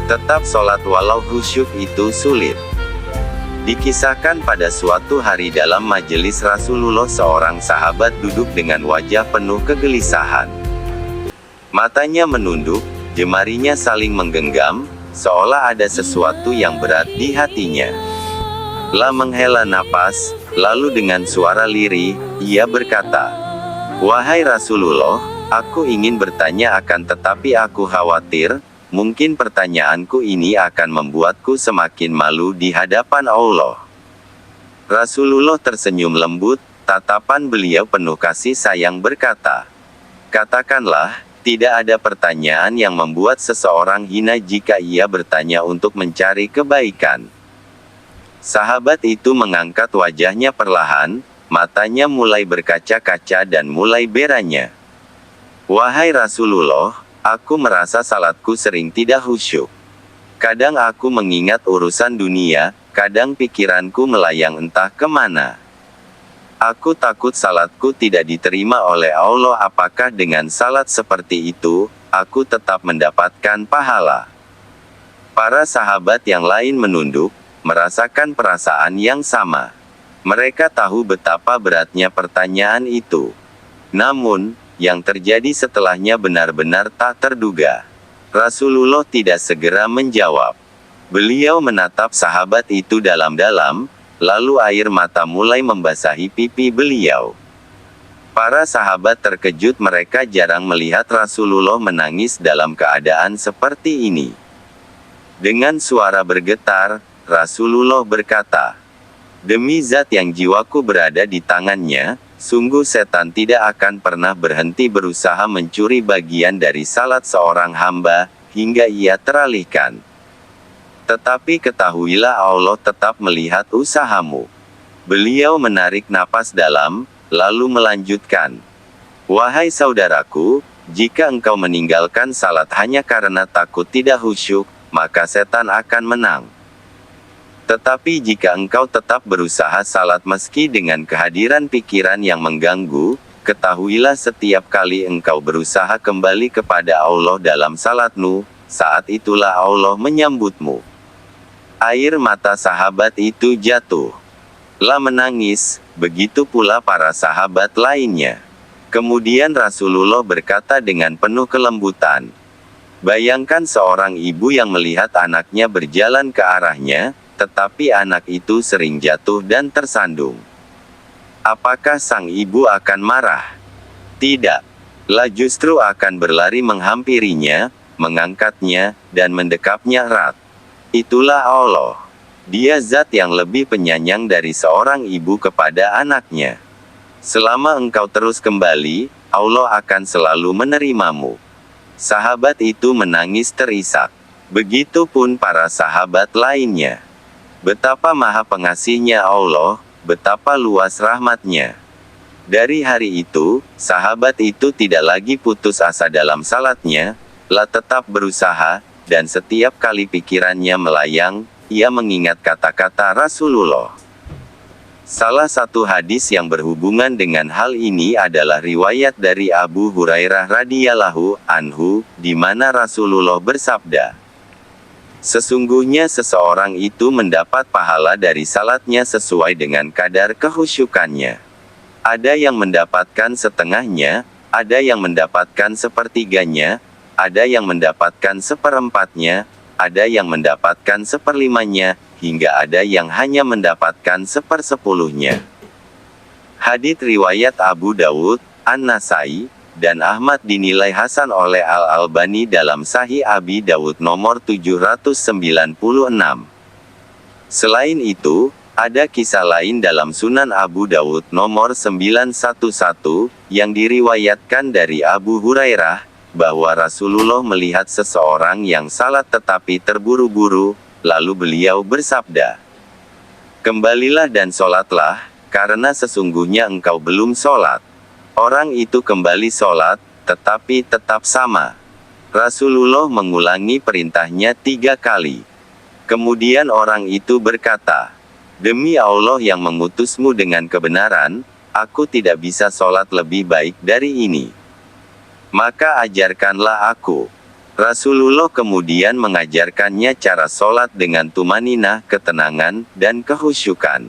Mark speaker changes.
Speaker 1: Tetap sholat walau khusyuk itu sulit. Dikisahkan pada suatu hari dalam majelis Rasulullah, seorang sahabat duduk dengan wajah penuh kegelisahan. Matanya menunduk, jemarinya saling menggenggam, seolah ada sesuatu yang berat di hatinya. Lah menghela napas, lalu dengan suara lirih, ia berkata, "Wahai Rasulullah, aku ingin bertanya tetapi aku khawatir, mungkin pertanyaanku ini akan membuatku semakin malu di hadapan Allah." Rasulullah tersenyum lembut, tatapan beliau penuh kasih sayang berkata, "Katakanlah, tidak ada pertanyaan yang membuat seseorang hina jika ia bertanya untuk mencari kebaikan." Sahabat itu mengangkat wajahnya perlahan, matanya mulai berkaca-kaca dan mulai beranya. "Wahai Rasulullah, aku merasa salatku sering tidak khusyuk. Kadang aku mengingat urusan dunia, kadang pikiranku melayang entah kemana. Aku takut salatku tidak diterima oleh Allah. Apakah dengan salat seperti itu, aku tetap mendapatkan pahala?" Para sahabat yang lain menunduk, merasakan perasaan yang sama. Mereka tahu betapa beratnya pertanyaan itu. Namun, yang terjadi setelahnya benar-benar tak terduga. Rasulullah tidak segera menjawab. Beliau menatap sahabat itu dalam-dalam, lalu air mata mulai membasahi pipi beliau. Para sahabat terkejut, mereka jarang melihat Rasulullah menangis dalam keadaan seperti ini. Dengan suara bergetar, Rasulullah berkata, "Demi zat yang jiwaku berada di tangannya, sungguh setan tidak akan pernah berhenti berusaha mencuri bagian dari salat seorang hamba, hingga ia teralihkan. Tetapi ketahuilah Allah tetap melihat usahamu." Beliau menarik napas dalam, lalu melanjutkan, "Wahai saudaraku, jika engkau meninggalkan salat hanya karena takut tidak khusyuk, maka setan akan menang. Tetapi jika engkau tetap berusaha salat meski dengan kehadiran pikiran yang mengganggu, ketahuilah setiap kali engkau berusaha kembali kepada Allah dalam salatmu, saat itulah Allah menyambutmu." Air mata sahabat itu jatuh. Lah menangis, begitu pula para sahabat lainnya. Kemudian Rasulullah berkata dengan penuh kelembutan, "Bayangkan seorang ibu yang melihat anaknya berjalan ke arahnya, tetapi anak itu sering jatuh dan tersandung. Apakah sang ibu akan marah? Tidak. Lah justru akan berlari menghampirinya, mengangkatnya, dan mendekapnya erat. Itulah Allah. Dia zat yang lebih penyayang dari seorang ibu kepada anaknya. Selama engkau terus kembali, Allah akan selalu menerimamu." Sahabat itu menangis terisak. Begitupun para sahabat lainnya. Betapa maha pengasihnya Allah, betapa luas rahmatnya. Dari hari itu, sahabat itu tidak lagi putus asa dalam salatnya, lah tetap berusaha, dan setiap kali pikirannya melayang, ia mengingat kata-kata Rasulullah. Salah satu hadis yang berhubungan dengan hal ini adalah riwayat dari Abu Hurairah radhiyallahu anhu, di mana Rasulullah bersabda, "Sesungguhnya seseorang itu mendapat pahala dari salatnya sesuai dengan kadar kekhusyukannya. Ada yang mendapatkan setengahnya, ada yang mendapatkan sepertiganya, ada yang mendapatkan seperempatnya, ada yang mendapatkan seperlimanya, hingga ada yang hanya mendapatkan sepersepuluhnya." Hadits riwayat Abu Dawud, An-Nasai, dan Ahmad dinilai hasan oleh Al-Albani dalam Sahih Abi Dawud nomor 796. Selain itu, ada kisah lain dalam Sunan Abu Dawud nomor 911, yang diriwayatkan dari Abu Hurairah, bahwa Rasulullah melihat seseorang yang salat tetapi terburu-buru, lalu beliau bersabda, "Kembalilah dan sholatlah, karena sesungguhnya engkau belum sholat." Orang itu kembali sholat, tetapi tetap sama. Rasulullah mengulangi perintahnya 3 kali. Kemudian orang itu berkata, "Demi Allah yang mengutusmu dengan kebenaran, aku tidak bisa sholat lebih baik dari ini. Maka ajarkanlah aku." Rasulullah kemudian mengajarkannya cara sholat dengan tumaninah, ketenangan, dan kehusyukan.